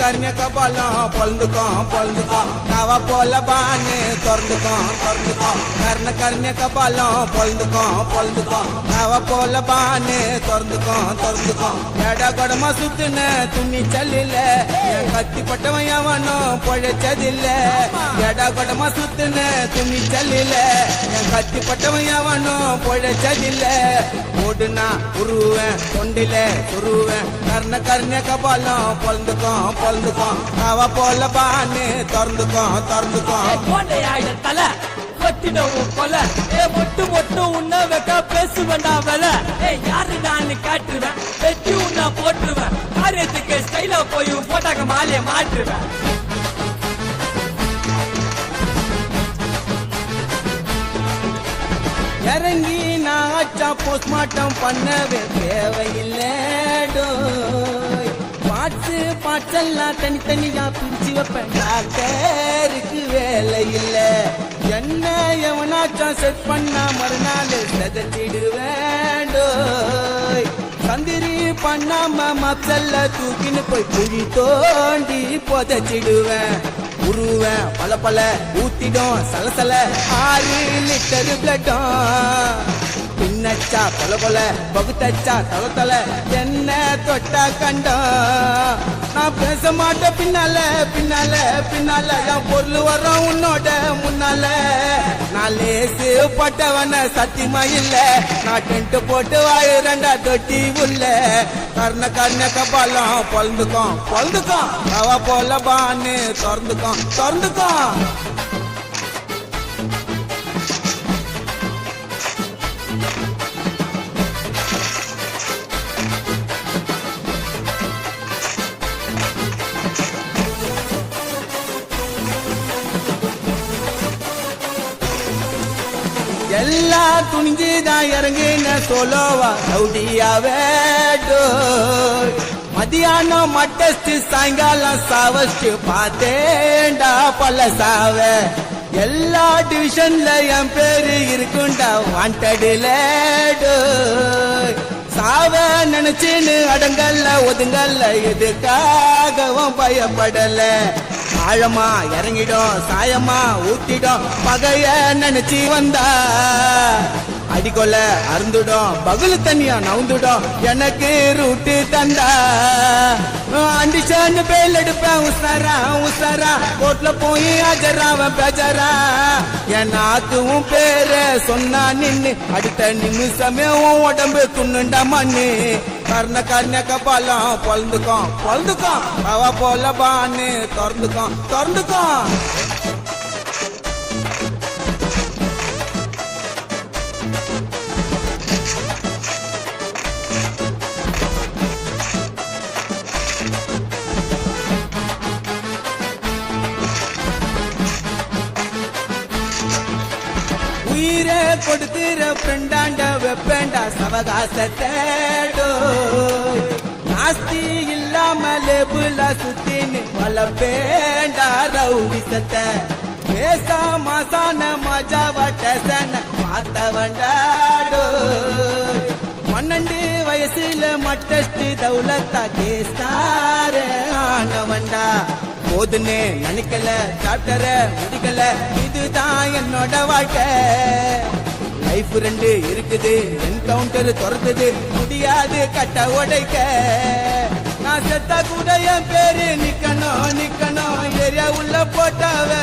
கர்ணிய கபாலம் பொழுதுக்கும் நவ போல பானு திறந்துக்கும் கர்ணிய கபாலம் பொழுதுக்கும் நவ போல பானு திறந்துக்கும் எட கொடமா சுத்துன துணி சல்லில என் கத்தி பட்டவன் எவனும் பொழைச்சதில்ல எட கொடமா சுத்துன துணி சல்லில என் கத்தி பட்டவன் எவனும் பொழைச்சதில்ல ஓடுனா உருவேன் தொண்டில துருவேன் கர்ணிய கபாலம் பொழுதுக்கும் நவ போல பானு திறந்துக்கும் தலை கொல மொட்டு உன்ன வைக்க பேசுவேண்டா வேலை யாரு நான் காட்டுருவேன் வெட்டி உன்ன போட்டுருவேன் காரியத்துக்கு ஸ்டைலா போய் போட்டாக்க மாலைய மாற்றுவேன் இறங்கி நான் ஆச்சா போஸ்ட்மார்ட்டம் பண்ணவே தேவையில்லை பாட்டெல்லாம் தனித்தனியா பிரிச்சு வைப்பேன் டாக்டருக்கு வேலை இல்ல என்ன எவனாச்சா செட் பண்ணா மறுநாள் செதச்சிடுவேன் சந்திரி பண்ணாம மச்சல்ல தூக்கின்னு போய் குழி தோண்டி புதைச்சிடுவேன் உருவேன் பல ஊத்திடும் சலசல 6 லிட்டர் பிளட்டும் பின்னச்சா கொல பகுத்தச்சா தலை என்ன தொட்டா கண்டம் நான் பேச மாட்டேன் பின்னால என் பொருள் வரும் உன்னோட முன்னால நான் லேசு பட்டவன சத்தியமா இல்ல நான் டென்ட் போட்டு வாயிரண்டா தொட்டி உள்ள கர்ணிய கபாலம் பொழுதுக்கும் அவ போல பானு திறந்துக்கும் எல்லா துணிஞ்சுதான் இறங்குன சோலோவா ரவுடியாவே மதியானம் மட்டஸ்ட் சாயங்காலம் சாவஸ்ட் பார்த்தேன்டா பல சாவ எல்லா டிவிஷன்ல என் பேரு இருக்குண்டா வாண்டடுல சாவ நினைச்சுன்னு அடங்கல்ல ஒதுங்கல்ல எதுக்காகவும் பயப்படல ஆழமா இறங்கிடும் சாயமா ஊத்திடும் பகைய நினைச்சு வந்தா அடிக்கொள்ள அருந்துடும் பகுல தனியா நவுந்துடும் எனக்கு ரூட்டு தந்தா அண்டிச்சான்னு பேல் எடுப்பேன் உசாரா கோட்ல போய் ஆஜராவன் பேஜரா என் நாத்துவும் பேர சொன்னா நின்னு அடுத்த நிமிஷமே உடம்பு துண்ணுண்டா மண்ணு கர்ணிய கபாலம் பொழுதுக்கும் அவ போல பானு திறந்துக்கும் உயிரை கொடுக்கிற ஃப்ரெண்டாண்ட வெப்பேண்டா சவகாசத்தை நாஸ்தி இல்லாம லேபுல சுத்தின்னு வளப்பேண்டா ரவுடிசத்தை பேசா மாசான மஜாவா டேசன பார்த்தவண்டாடோ 12 வயசுல மட்டஸ்ட் தௌலத்தா கேஸ்டார ஆனவண்டா போதுன்னு நினைக்கல சாப்டர முடிக்கல இதுதான் என்னோட வாழ்க்கை லைஃப் 2 இருக்குது என்கவுண்டர் துறந்தது முடியாது கட்ட உடைக்க நான் செத்தா கூட என் பேரு நிக்கணும் ஏரியா உள்ள போட்டாவே